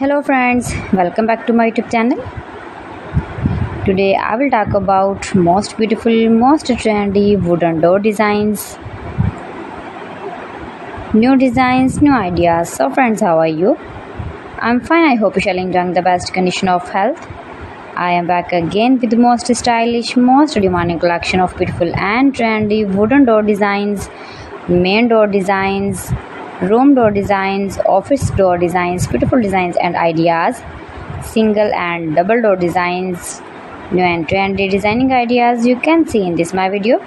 Hello friends, welcome back to my YouTube channel. Today I will talk about most beautiful, most trendy wooden door designs. New designs, new ideas. So friends, how are you? I'm fine. I hope you shall enjoy the best condition of health. I am back again with the most stylish, most demanding collection of beautiful and trendy wooden door designs, main door designs, room door designs, office door designs, beautiful designs and ideas, single and double door designs, new and trendy designing ideas you can see in this my video.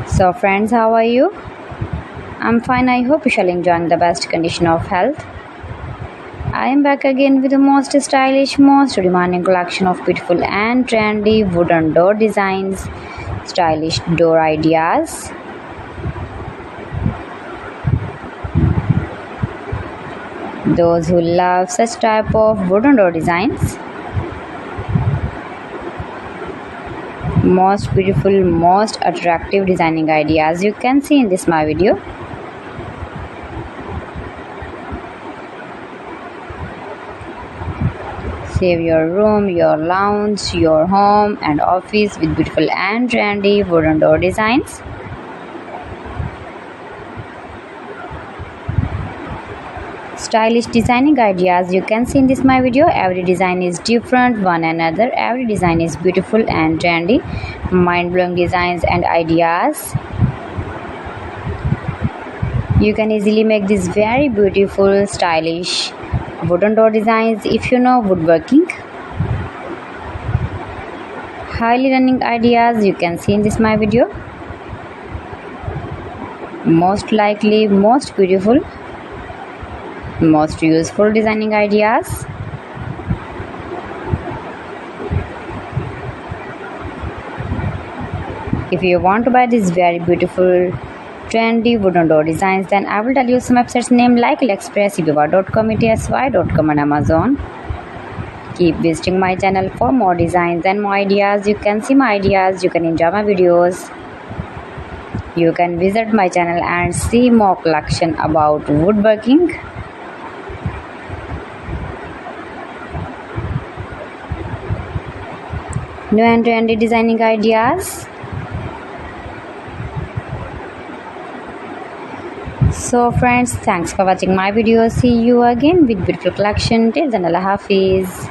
So friends, how are you? I'm fine. I hope you shall enjoy the best condition of health. I am back again with the most stylish, most demanding collection of beautiful and trendy wooden door designs, stylish door ideas. Those who love such type of wooden door designs, most beautiful, most attractive designing ideas you can see in this my video. Save your room, your lounge, your home and office with beautiful and trendy wooden door designs. Stylish designing ideas you can see in this my video. Every design is different one another. Every design is beautiful and trendy, mind-blowing designs and ideas. You can easily make these very beautiful, stylish wooden door designs if you know woodworking. Highly running ideas you can see in this my video. Most likely, most beautiful, most useful designing ideas. If you want to buy these very beautiful trendy wooden door designs, then I will tell you some websites name like AliExpress, eBay.com, etsy.com and Amazon. Keep visiting my channel for more designs and more ideas. You can see my ideas, you can enjoy my videos. You can visit my channel and see more collection about woodworking. New and trendy designing ideas. So friends, thanks for watching my video. See you again with beautiful collection. Till then, Allah Hafiz.